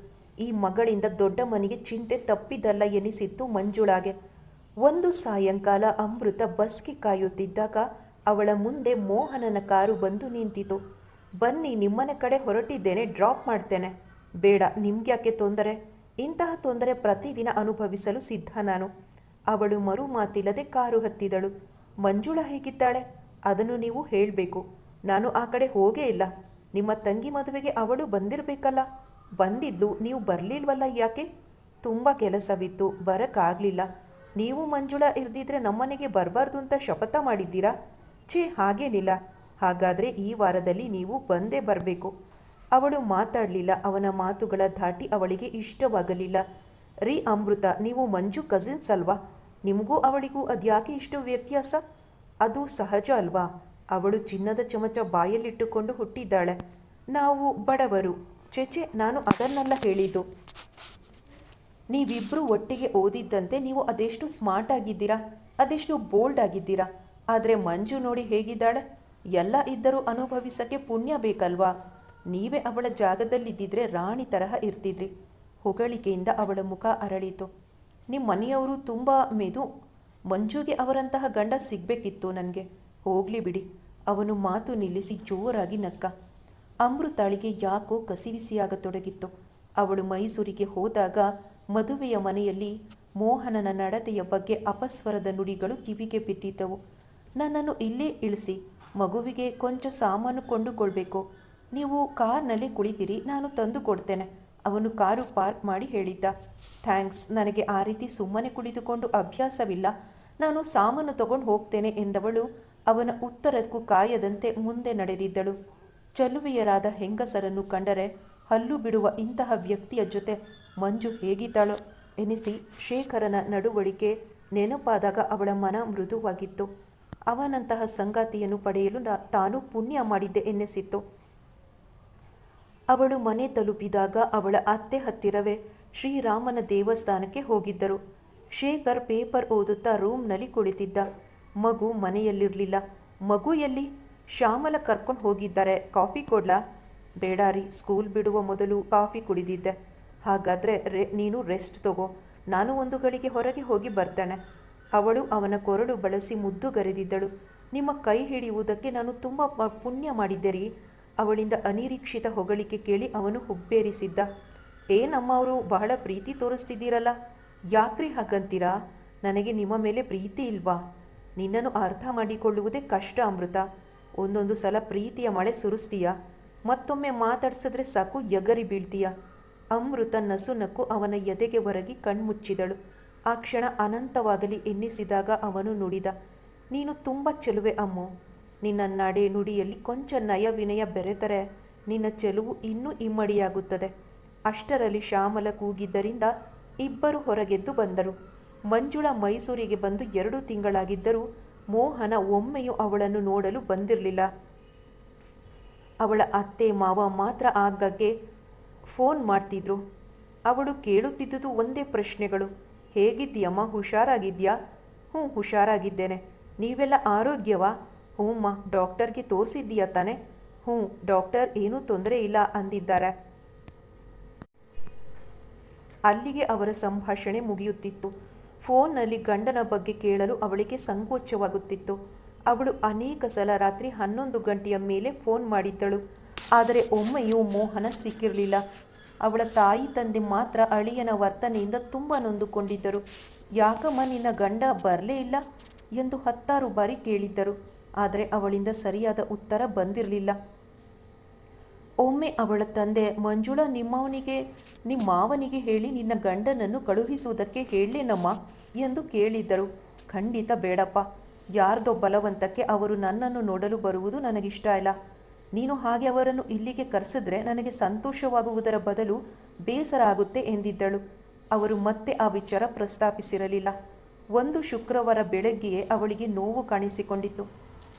ಈ ಮಗಳಿಂದ ದೊಡ್ಡ ಮನೆಗೆ ಚಿಂತೆ ತಪ್ಪಿದಲ್ಲ ಎನಿಸಿತ್ತು ಮಂಜುಳಾಗೆ. ಒಂದು ಸಾಯಂಕಾಲ ಅಮೃತ ಬಸ್ಗೆ ಕಾಯುತ್ತಿದ್ದಾಗ ಅವಳ ಮುಂದೆ ಮೋಹನನ ಕಾರು ಬಂದು ನಿಂತಿತು. ಬನ್ನಿ, ನಿಮ್ಮನೆ ಕಡೆ ಹೊರಟಿದ್ದೇನೆ, ಡ್ರಾಪ್ ಮಾಡ್ತೇನೆ. ಬೇಡ, ನಿಮ್ಗ್ಯಾಕೆ ತೊಂದರೆ? ಇಂತಹ ತೊಂದರೆ ಪ್ರತಿದಿನ ಅನುಭವಿಸಲು ಸಿದ್ಧ ನಾನು. ಅವಳು ಮರು ಮಾತಿಲ್ಲದೆ ಕಾರು ಹತ್ತಿದಳು. ಮಂಜುಳಾ ಹೇಗಿದ್ದಾಳೆ? ಅದನ್ನು ನೀವು ಹೇಳಬೇಕು. ನಾನು ಆ ಕಡೆ ಹೋಗೇ ಇಲ್ಲ. ನಿಮ್ಮ ತಂಗಿ ಮದುವೆಗೆ ಅವಳು ಬಂದಿರಬೇಕಲ್ಲ. ಬಂದಿದ್ದು, ನೀವು ಬರಲಿಲ್ವಲ್ಲ, ಯಾಕೆ? ತುಂಬ ಕೆಲಸವಿತ್ತು, ಬರೋಕ್ಕಾಗಲಿಲ್ಲ. ನೀವು ಮಂಜುಳಾ ಇರ್ದಿದ್ರೆ ನಮ್ಮನೆಗೆ ಬರಬಾರ್ದು ಅಂತ ಶಪಥ ಮಾಡಿದ್ದೀರಾ? ಛೇ, ಹಾಗೇನಿಲ್ಲ. ಹಾಗಾದರೆ ಈ ವಾರದಲ್ಲಿ ನೀವು ಬಂದೇ ಬರಬೇಕು. ಅವಳು ಮಾತಾಡಲಿಲ್ಲ. ಅವನ ಮಾತುಗಳ ಧಾಟಿ ಅವಳಿಗೆ ಇಷ್ಟವಾಗಲಿಲ್ಲ. ರೀ ಅಮೃತ, ನೀವು ಮಂಜು ಕಸಿನ್ಸ್ ಅಲ್ವಾ? ನಿಮಗೂ ಅವಳಿಗೂ ಅದ್ಯಾಕೆ ಇಷ್ಟು ವ್ಯತ್ಯಾಸ? ಅದು ಸಹಜ ಅಲ್ವಾ? ಅವಳು ಚಿನ್ನದ ಚಮಚ ಬಾಯಲ್ಲಿಟ್ಟುಕೊಂಡು ಹುಟ್ಟಿದ್ದಾಳೆ. ನಾವು ಬಡವರು. ಚೆಚೆ, ನಾನು ಅದನ್ನೆಲ್ಲ ಹೇಳಿದ್ದು. ನೀವಿಬ್ಬರು ಒಟ್ಟಿಗೆ ಓದಿದ್ದಂತೆ ನೀವು ಅದೆಷ್ಟು ಸ್ಮಾರ್ಟ್ ಆಗಿದ್ದೀರಾ, ಅದೆಷ್ಟು ಬೋಲ್ಡ್ ಆಗಿದ್ದೀರಾ. ಆದರೆ ಮಂಜು ನೋಡಿ ಹೇಗಿದ್ದಾಳೆ. ಎಲ್ಲ ಇದ್ದರೂ ಅನುಭವಿಸೋಕ್ಕೆ ಪುಣ್ಯ ಬೇಕಲ್ವಾ? ನೀವೇ ಅವಳ ಜಾಗದಲ್ಲಿದ್ದಿದ್ರೆ ರಾಣಿ ತರಹ ಇರ್ತಿದ್ರಿ. ಹೊಗಳಿಕೆಯಿಂದ ಅವಳ ಮುಖ ಅರಳಿತು. ನಿಮ್ಮ ಮನೆಯವರು ತುಂಬ ಮೆದು. ಮಂಜುಗೆ ಅವರಂತಹ ಗಂಡ ಸಿಗಬೇಕಿತ್ತು ನನಗೆ. ಹೋಗಲಿ ಬಿಡಿ. ಅವನು ಮಾತು ನಿಲ್ಲಿಸಿ ಜೋರಾಗಿ ನಕ್ಕ. ಅಮೃತಾಳಿಗೆ ಯಾಕೋ ಕಸಿವಿಸಿಯಾಗತೊಡಗಿತ್ತು. ಅವಳು ಮೈಸೂರಿಗೆ ಹೋದಾಗ ಮದುವೆಯ ಮನೆಯಲ್ಲಿ ಮೋಹನನ ನಡತೆಯ ಬಗ್ಗೆ ಅಪಸ್ವರದ ನುಡಿಗಳು ಕಿವಿಗೆ ಬಿದ್ದಿದ್ದವು. ನನ್ನನ್ನು ಇಲ್ಲೇ ಇಳಿಸಿ, ಮಗುವಿಗೆ ಕೊಂಚ ಸಾಮಾನು ಕೊಂಡುಕೊಳ್ಬೇಕು. ನೀವು ಕಾರ್ನಲ್ಲಿ ಕುಳಿತಿರಿ, ನಾನು ತಂದು ಕೊಡ್ತೇನೆ. ಅವನು ಕಾರು ಪಾರ್ಕ್ ಮಾಡಿ ಹೇಳಿದ್ದ. ಥ್ಯಾಂಕ್ಸ್, ನನಗೆ ಆ ರೀತಿ ಸುಮ್ಮನೆ ಕುಳಿತುಕೊಂಡು ಅಭ್ಯಾಸವಿಲ್ಲ. ನಾನು ಸಾಮಾನು ತಗೊಂಡು ಹೋಗ್ತೇನೆ ಎಂದವಳು ಅವನ ಉತ್ತರಕ್ಕೂ ಕಾಯದಂತೆ ಮುಂದೆ ನಡೆದಿದ್ದಳು. ಚಲುವೆಯರಾದ ಹೆಂಗಸರನ್ನು ಕಂಡರೆ ಹಲ್ಲು ಬಿಡುವ ಇಂತಹ ವ್ಯಕ್ತಿಯ ಜೊತೆ ಮಂಜು ಹೇಗಿದ್ದಾಳೋ ಎನಿಸಿ ಶೇಖರನ ನಡುವಳಿಕೆ ನೆನಪಾದಾಗ ಅವಳ ಮನ ಮೃದುವಾಗಿತ್ತು. ಅವನಂತಹ ಸಂಗಾತಿಯನ್ನು ಪಡೆಯಲು ತಾನು ಪುಣ್ಯ ಮಾಡಿದ್ದೆ ಎನ್ನಿಸಿತ್ತು. ಅವಳು ಮನೆ ತಲುಪಿದಾಗ ಅವಳ ಅತ್ತೆ ಹತ್ತಿರವೇ ಶ್ರೀರಾಮನ ದೇವಸ್ಥಾನಕ್ಕೆ ಹೋಗಿದ್ದರು. ಶೇಖರ್ ಪೇಪರ್ ಓದುತ್ತಾ ರೂಮ್ನಲ್ಲಿ ಕುಳಿತಿದ್ದ. ಮಗು ಮನೆಯಲ್ಲಿರಲಿಲ್ಲ. ಮಗು ಎಲ್ಲಿ? ಶ್ಯಾಮಲ ಕರ್ಕೊಂಡು ಹೋಗಿದ್ದಾರೆ. ಕಾಫಿ ಕೊಡ್ಲಾ? ಬೇಡಾರಿ, ಸ್ಕೂಲ್ ಬಿಡುವ ಮೊದಲು ಕಾಫಿ ಕುಡಿದಿದ್ದೆ. ಹಾಗಾದರೆ ನೀನು ರೆಸ್ಟ್ ತಗೋ, ನಾನು ಒಂದು ಗಳಿಗೆ ಹೊರಗೆ ಹೋಗಿ ಬರ್ತೇನೆ. ಅವಳು ಅವನ ಕೊರಳು ಬಳಸಿ ಮುದ್ದುಗರೆದಿದ್ದಳು. ನಿಮ್ಮ ಕೈ ಹಿಡಿಯುವುದಕ್ಕೆ ನಾನು ತುಂಬ ಪುಣ್ಯ ಮಾಡಿದ್ದೆ ರೀ. ಅವಳಿಂದ ಅನಿರೀಕ್ಷಿತ ಹೊಗಳಿಕೆ ಕೇಳಿ ಅವನು ಹುಬ್ಬೇರಿಸಿದ್ದ. ಏನಮ್ಮ, ಅವರು ಬಹಳ ಪ್ರೀತಿ ತೋರಿಸ್ತಿದ್ದೀರಲ್ಲ, ಯಾಕ್ರಿ ಹಾಗಂತೀರಾ? ನನಗೆ ನಿಮ್ಮ ಮೇಲೆ ಪ್ರೀತಿ ಇಲ್ವಾ? ನಿನ್ನನ್ನು ಅರ್ಥ ಮಾಡಿಕೊಳ್ಳುವುದೇ ಕಷ್ಟ ಅಮೃತ. ಒಂದೊಂದು ಸಲ ಪ್ರೀತಿಯ ಮಳೆ ಸುರಿಸ್ತೀಯ, ಮತ್ತೊಮ್ಮೆ ಮಾತಾಡ್ಸಿದ್ರೆ ಸಾಕು ಎಗರಿ ಬೀಳ್ತೀಯ. ಅಮೃತ ನಸುನಕ್ಕು ಅವನ ಎದೆಗೆ ಒರಗಿ ಕಣ್ಮುಚ್ಚಿದಳು. ಆ ಕ್ಷಣ ಅನಂತವಾಗಲಿ ಎನ್ನಿಸಿದಾಗ ಅವನು ನುಡಿದ. ನೀನು ತುಂಬ ಚೆಲುವೆ ಅಮ್ಮು. ನಿನ್ನ ನಡೆ ನುಡಿಯಲ್ಲಿ ಕೊಂಚ ನಯ ವಿನಯ ಬೆರೆತರೆ ನಿನ್ನ ಚೆಲುವು ಇನ್ನೂ ಇಮ್ಮಡಿಯಾಗುತ್ತದೆ. ಅಷ್ಟರಲ್ಲಿ ಶ್ಯಾಮಲ ಕೂಗಿದ್ದರಿಂದ ಇಬ್ಬರು ಹೊರಗೆದ್ದು ಬಂದರು. ಮಂಜುಳಾ ಮೈಸೂರಿಗೆ ಬಂದು 2 ತಿಂಗಳಾಗಿದ್ದರೂ ಮೋಹನ ಒಮ್ಮೆಯೂ ಅವಳನ್ನು ನೋಡಲು ಬಂದಿರಲಿಲ್ಲ. ಅವಳ ಅತ್ತೆ ಮಾವ ಮಾತ್ರ ಆಗಾಗ್ಗೆ ಫೋನ್ ಮಾಡ್ತಿದ್ರು. ಅವಳು ಕೇಳುತ್ತಿದ್ದುದು ಒಂದೇ ಪ್ರಶ್ನೆಗಳು. ಹೇಗಿದ್ದೀಯಮ್ಮ, ಹುಷಾರಾಗಿದ್ಯಾ? ಹ್ಞೂ, ಹುಷಾರಾಗಿದ್ದೇನೆ. ನೀವೆಲ್ಲ ಆರೋಗ್ಯವಾ? ಹ್ಞೂಮ್ಮ. ಡಾಕ್ಟರ್ಗೆ ತೋರಿಸಿದ್ದೀಯಾ ತಾನೆ? ಹ್ಞೂ, ಡಾಕ್ಟರ್ ಏನೂ ತೊಂದರೆ ಇಲ್ಲ ಅಂದಿದ್ದಾರೆ. ಅಲ್ಲಿಗೆ ಅವರ ಸಂಭಾಷಣೆ ಮುಗಿಯುತ್ತಿತ್ತು. ಫೋನ್ನಲ್ಲಿ ಗಂಡನ ಬಗ್ಗೆ ಕೇಳಲು ಅವಳಿಗೆ ಸಂಕೋಚವಾಗುತ್ತಿತ್ತು. ಅವಳು ಅನೇಕ ಸಲ ರಾತ್ರಿ 11 ಗಂಟೆಯ ಮೇಲೆ ಫೋನ್ ಮಾಡಿದ್ದಳು. ಆದರೆ ಒಮ್ಮೆಯೂ ಮೋಹನ ಸಿಕ್ಕಿರಲಿಲ್ಲ. ಅವಳ ತಾಯಿ ತಂದೆ ಮಾತ್ರ ಅಳಿಯನ ವರ್ತನೆಯಿಂದ ತುಂಬ ನೊಂದುಕೊಂಡಿದ್ದರು. ಯಾಕಮ್ಮ ನಿನ್ನ ಗಂಡ ಬರಲೇ ಇಲ್ಲ ಎಂದು 10 ಬಾರಿ ಕೇಳಿದ್ದರು. ಆದರೆ ಅವಳಿಂದ ಸರಿಯಾದ ಉತ್ತರ ಬಂದಿರಲಿಲ್ಲ. ಒಮ್ಮೆ ಅವಳ ತಂದೆ, ಮಂಜುಳಾ, ನಿಮ್ಮ ಮಾವನಿಗೆ ಹೇಳಿ ನಿನ್ನ ಗಂಡನನ್ನು ಕಳುಹಿಸುವುದಕ್ಕೆ ಹೇಳಲೇನಮ್ಮ ಎಂದು ಕೇಳಿದ್ದರು. ಖಂಡಿತ ಬೇಡಪ್ಪ, ಯಾರ್ದೋ ಬಲವಂತಕ್ಕೆ ಅವರು ನನ್ನನ್ನು ನೋಡಲು ಬರುವುದು ನನಗಿಷ್ಟ ಇಲ್ಲ. ನೀನು ಹಾಗೆ ಅವರನ್ನು ಇಲ್ಲಿಗೆ ಕರೆಸಿದ್ರೆ ನನಗೆ ಸಂತೋಷವಾಗುವುದರ ಬದಲು ಬೇಸರ ಆಗುತ್ತೆ ಎಂದಿದ್ದಳು. ಅವರು ಮತ್ತೆ ಆ ವಿಚಾರ ಪ್ರಸ್ತಾಪಿಸಿರಲಿಲ್ಲ. ಒಂದು ಶುಕ್ರವಾರ ಬೆಳಗ್ಗೆಯೇ ಅವಳಿಗೆ ನೋವು ಕಾಣಿಸಿಕೊಂಡಿತ್ತು.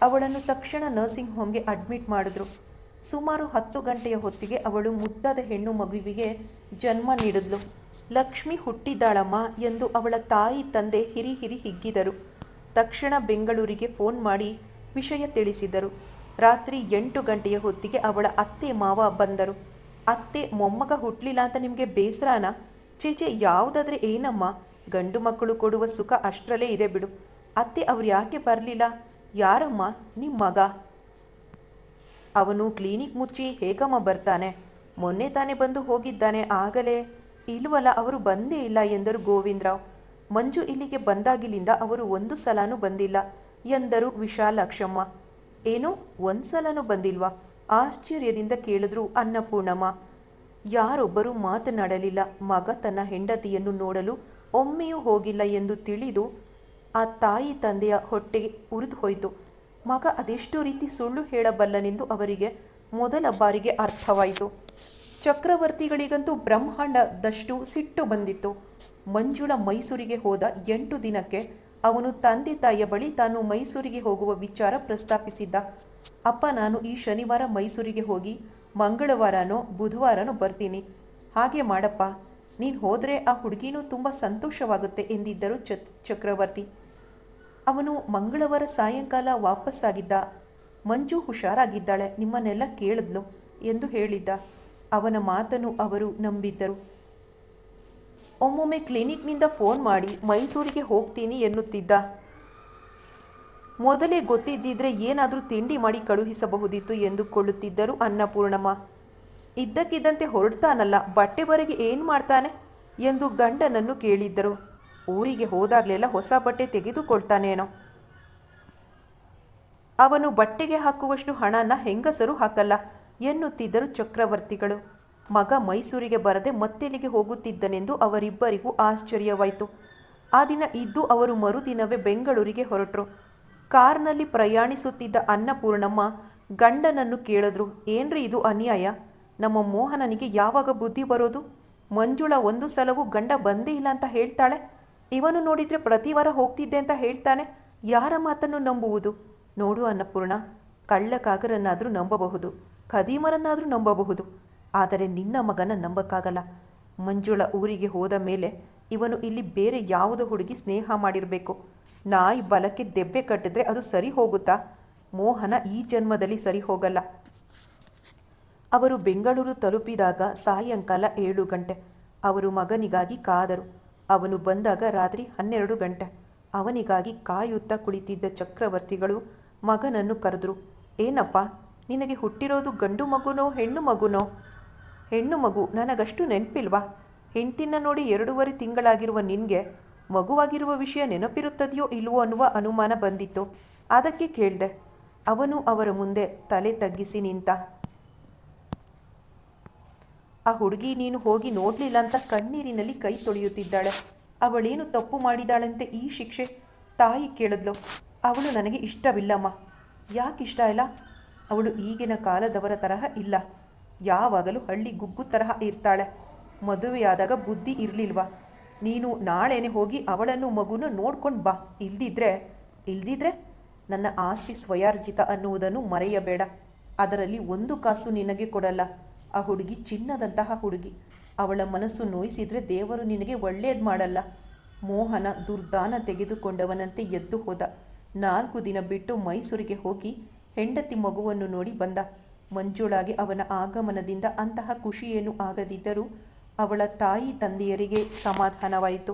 ಅವಳನ್ನು ತಕ್ಷಣ ನರ್ಸಿಂಗ್ ಹೋಮ್ಗೆ ಅಡ್ಮಿಟ್ ಮಾಡಿದ್ರು. ಸುಮಾರು 10 ಗಂಟೆಯ ಹೊತ್ತಿಗೆ ಅವಳು ಮುದ್ದಾದ ಹೆಣ್ಣು ಮಗುವಿಗೆ ಜನ್ಮ ನೀಡಿದ್ಲು. ಲಕ್ಷ್ಮಿ ಹುಟ್ಟಿದ್ದಾಳಮ್ಮ ಎಂದು ಅವಳ ತಾಯಿ ತಂದೆ ಹಿರಿ ಹಿಗ್ಗಿದರು. ತಕ್ಷಣ ಬೆಂಗಳೂರಿಗೆ ಫೋನ್ ಮಾಡಿ ವಿಷಯ ತಿಳಿಸಿದರು. ರಾತ್ರಿ 8 ಗಂಟೆಯ ಹೊತ್ತಿಗೆ ಅವಳ ಅತ್ತೆ ಮಾವ ಬಂದರು. ಅತ್ತೆ, ಮೊಮ್ಮಗ ಹುಟ್ಟಲಿಲ್ಲ ಅಂತ ನಿಮಗೆ ಬೇಸರನಾ? ಚೇಚೆ, ಯಾವುದಾದ್ರೆ ಏನಮ್ಮ, ಗಂಡು ಮಕ್ಕಳು ಕೊಡುವ ಸುಖ ಅಷ್ಟರಲ್ಲೇ ಇದೆ ಬಿಡು. ಅತ್ತೆ, ಅವ್ರು ಯಾಕೆ ಬರಲಿಲ್ಲ? ಯಾರಮ್ಮ ನಿಮ್ಮ ಮಗ? ಅವನು ಕ್ಲಿನಿಕ್ ಮುಚ್ಚಿ ಹೇಗಮ್ಮ ಬರ್ತಾನೆ? ಮೊನ್ನೆ ತಾನೇ ಬಂದು ಹೋಗಿದ್ದಾನೆ. ಆಗಲೇ ಇಲ್ವಲ್ಲ, ಅವರು ಬಂದೇ ಇಲ್ಲ ಎಂದರು ಗೋವಿಂದರಾವ್. ಮಂಜು ಇಲ್ಲಿಗೆ ಬಂದಾಗಿಲಿಂದ ಅವರು ಒಂದು ಸಲನೂ ಬಂದಿಲ್ಲ ಎಂದರು ವಿಶಾಲಾಕ್ಷಮ್ಮ. ಏನು, ಒಂದು ಸಲನೂ ಬಂದಿಲ್ವಾ? ಆಶ್ಚರ್ಯದಿಂದ ಕೇಳಿದ್ರು ಅನ್ನಪೂರ್ಣಮ್ಮ. ಯಾರೊಬ್ಬರೂ ಮಾತನಾಡಲಿಲ್ಲ. ಮಗ ತನ್ನ ಹೆಂಡತಿಯನ್ನು ನೋಡಲು ಒಮ್ಮೆಯೂ ಹೋಗಿಲ್ಲ ಎಂದು ತಿಳಿದು ಆ ತಾಯಿ ತಂದೆಯ ಹೊಟ್ಟೆಗೆ ಉರಿದು ಹೋಯಿತು. ಮಗ ಅದೆಷ್ಟು ರೀತಿ ಸುಳ್ಳು ಹೇಳಬಲ್ಲನೆಂದು ಅವರಿಗೆ ಮೊದಲ ಬಾರಿಗೆ ಅರ್ಥವಾಯಿತು. ಚಕ್ರವರ್ತಿಗಳಿಗಂತೂ ಬ್ರಹ್ಮಾಂಡದಷ್ಟು ಸಿಟ್ಟು ಬಂದಿತ್ತು. ಮಂಜುಳ ಮೈಸೂರಿಗೆ ಹೋದ 8 ದಿನಕ್ಕೆ ಅವನು ತಂದೆ ತಾಯಿಯ ಬಳಿ ತಾನು ಮೈಸೂರಿಗೆ ಹೋಗುವ ವಿಚಾರ ಪ್ರಸ್ತಾಪಿಸಿದ್ದ. ಅಪ್ಪ, ನಾನು ಈ ಶನಿವಾರ ಮೈಸೂರಿಗೆ ಹೋಗಿ ಮಂಗಳವಾರನೋ ಬುಧವಾರನೋ ಬರ್ತೀನಿ. ಹಾಗೆ ಮಾಡಪ್ಪ, ನೀನು ಹೋದರೆ ಆ ಹುಡುಗಿನೂ ತುಂಬ ಸಂತೋಷವಾಗುತ್ತೆ ಎಂದಿದ್ದರು ಚಕ್ರವರ್ತಿ. ಅವನು ಮಂಗಳವಾರ ಸಾಯಂಕಾಲ ವಾಪಸ್ಸಾಗಿದ್ದ. ಮಂಜು ಹುಷಾರಾಗಿದ್ದಾಳೆ, ನಿಮ್ಮನ್ನೆಲ್ಲ ಕೇಳಿದ್ಲು ಎಂದು ಹೇಳಿದ್ದ. ಅವನ ಮಾತನ್ನು ಅವರು ನಂಬಿದ್ದರು. ಒಮ್ಮೊಮ್ಮೆ ಕ್ಲಿನಿಕ್ನಿಂದ ಫೋನ್ ಮಾಡಿ ಮೈಸೂರಿಗೆ ಹೋಗ್ತೀನಿ ಎನ್ನುತ್ತಿದ್ದ. ಮೊದಲೇ ಗೊತ್ತಿದ್ದಿದ್ರೆ ಏನಾದರೂ ತಿಂಡಿ ಮಾಡಿ ಕಳುಹಿಸಬಹುದಿತ್ತು ಎಂದುಕೊಳ್ಳುತ್ತಿದ್ದರು ಅನ್ನಪೂರ್ಣಮ್ಮ. ಇದ್ದಕ್ಕಿದ್ದಂತೆ ಹೊರಡ್ತಾನಲ್ಲ, ಬಟ್ಟೆ ಬರೆಗೆ ಏನು ಮಾಡ್ತಾನೆ ಎಂದು ಗಂಡನನ್ನು ಕೇಳಿದ್ದರು. ಊರಿಗೆ ಹೋದಾಗಲೆಲ್ಲ ಹೊಸ ಬಟ್ಟೆ ತೆಗೆದುಕೊಳ್ತಾನೇನೋ. ಅವನು ಬಟ್ಟೆಗೆ ಹಾಕುವಷ್ಟು ಹಣನ ಹೆಂಗಸರು ಹಾಕಲ್ಲ ಎನ್ನುತ್ತಿದ್ದರು ಚಕ್ರವರ್ತಿಗಳು. ಮಗ ಮೈಸೂರಿಗೆ ಬರದೆ ಮತ್ತೆಲ್ಲಿಗೆ ಹೋಗುತ್ತಿದ್ದನೆಂದು ಅವರಿಬ್ಬರಿಗೂ ಆಶ್ಚರ್ಯವಾಯಿತು. ಆ ದಿನ ಇದ್ದು ಅವರು ಮರುದಿನವೇ ಬೆಂಗಳೂರಿಗೆ ಹೊರಟರು. ಕಾರ್ನಲ್ಲಿ ಪ್ರಯಾಣಿಸುತ್ತಿದ್ದ ಅನ್ನಪೂರ್ಣಮ್ಮ ಗಂಡನನ್ನು ಕೇಳಿದ್ರು, ಏನ್ರಿ ಇದು ಅನ್ಯಾಯ? ನಮ್ಮ ಮೋಹನನಿಗೆ ಯಾವಾಗ ಬುದ್ಧಿ ಬರೋದು? ಮಂಜುಳಾ ಒಂದು ಸಲವೂ ಗಂಡ ಬಂದೇ ಇಲ್ಲ ಅಂತ ಹೇಳ್ತಾಳೆ. ಇವನು ನೋಡಿದರೆ ಪ್ರತಿ ವಾರ ಹೋಗ್ತಿದ್ದೆ ಅಂತ ಹೇಳ್ತಾನೆ. ಯಾರ ಮಾತನ್ನು ನಂಬುವುದು? ನೋಡು ಅನ್ನಪೂರ್ಣ, ಕಳ್ಳಕಾಗರನ್ನಾದರೂ ನಂಬಬಹುದು, ಖದೀಮರನ್ನಾದರೂ ನಂಬಬಹುದು, ಆದರೆ ನಿನ್ನ ಮಗನ ನಂಬಕ್ಕಾಗಲ್ಲ. ಮಂಜುಳಾ ಊರಿಗೆ ಹೋದ ಮೇಲೆ ಇವನು ಇಲ್ಲಿ ಬೇರೆ ಯಾವುದೋ ಹುಡುಗಿ ಸ್ನೇಹ ಮಾಡಿರಬೇಕು. ನಾಯಿ ಬಲಕ್ಕೆ ದೆಬ್ಬೆ ಕಟ್ಟಿದ್ರೆ ಅದು ಸರಿ ಹೋಗುತ್ತಾ? ಮೋಹನ ಈ ಜನ್ಮದಲ್ಲಿ ಸರಿ ಹೋಗಲ್ಲ. ಅವರು ಬೆಂಗಳೂರು ತಲುಪಿದಾಗ ಸಾಯಂಕಾಲ 7 ಗಂಟೆ. ಅವರು ಮಗನಿಗಾಗಿ ಕಾದರು. ಅವನು ಬಂದಾಗ ರಾತ್ರಿ 12 ಗಂಟೆ. ಅವನಿಗಾಗಿ ಕಾಯುತ್ತಾ ಕುಳಿತಿದ್ದ ಚಕ್ರವರ್ತಿಗಳು ಮಗನನ್ನು ಕರೆದ್ರು. ಏನಪ್ಪ, ನಿನಗೆ ಹುಟ್ಟಿರೋದು ಗಂಡು ಮಗುನೋ ಹೆಣ್ಣು ಮಗುನೋ? ಹೆಣ್ಣು ಮಗು. ನನಗಷ್ಟು ನೆನಪಿಲ್ವಾ? ಹೆಂಡ್ತಿನ ನೋಡಿ 2.5 ತಿಂಗಳಾಗಿರುವ ನಿನಗೆ ಮಗುವಾಗಿರುವ ವಿಷಯ ನೆನಪಿರುತ್ತದೆಯೋ ಇಲ್ವೋ ಅನ್ನುವ ಅನುಮಾನ ಬಂದಿತ್ತು. ಅದಕ್ಕೆ ಕೇಳಿದೆ. ಅವನು ಅವರ ಮುಂದೆ ತಲೆ ತಗ್ಗಿಸಿ ನಿಂತ. ಆ ಹುಡುಗಿ ನೀನು ಹೋಗಿ ನೋಡಲಿಲ್ಲ ಅಂತ ಕಣ್ಣೀರಿನಲ್ಲಿ ಕೈ ತೊಳೆಯುತ್ತಿದ್ದಾಳೆ. ಅವಳೇನು ತಪ್ಪು ಮಾಡಿದಾಳಂತೆ ಈ ಶಿಕ್ಷೆ? ತಾಯಿ ಕೇಳಿದ್ಲು. ಅವಳು ನನಗೆ ಇಷ್ಟವಿಲ್ಲಮ್ಮ. ಯಾಕೆ ಇಷ್ಟ ಇಲ್ಲ? ಅವಳು ಈಗಿನ ಕಾಲದವರ ತರಹ ಇಲ್ಲ. ಯಾವಾಗಲೂ ಹಳ್ಳಿ ಗುಗ್ಗು ತರಹ ಇರ್ತಾಳೆ. ಮದುವೆಯಾದಾಗ ಬುದ್ಧಿ ಇರಲಿಲ್ವಾ? ನೀನು ನಾಳೆನೇ ಹೋಗಿ ಅವಳನ್ನು ಮಗುನ ನೋಡ್ಕೊಂಡು ಬಾ. ಇಲ್ದಿದ್ರೆ ನನ್ನ ಆಸ್ತಿ ಸ್ವಯಾರ್ಜಿತ ಅನ್ನುವುದನ್ನು ಮರೆಯಬೇಡ. ಅದರಲ್ಲಿ 1 ಕಾಸು ನಿನಗೆ ಕೊಡಲ್ಲ. ಆ ಹುಡುಗಿ ಚಿನ್ನದಂತಹ ಹುಡುಗಿ. ಅವಳ ಮನಸ್ಸು ನೋಯಿಸಿದರೆ ದೇವರು ನಿನಗೆ ಒಳ್ಳೇದು ಮಾಡಲ್ಲ. ಮೋಹನ ದುರ್ದಾನ ತೆಗೆದುಕೊಂಡವನಂತೆ ಎದ್ದು ಹೋದ. 4 ದಿನ ಬಿಟ್ಟು ಮೈಸೂರಿಗೆ ಹೋಗಿ ಹೆಂಡತಿ ಮಗುವನ್ನು ನೋಡಿ ಬಂದ. ಮಂಜುಳಾಗೆ ಅವನ ಆಗಮನದಿಂದ ಅಂತಹ ಖುಷಿಯೇನೂ ಆಗದಿದ್ದರೂ ಅವಳ ತಾಯಿ ತಂದೆಯರಿಗೆ ಸಮಾಧಾನವಾಯಿತು.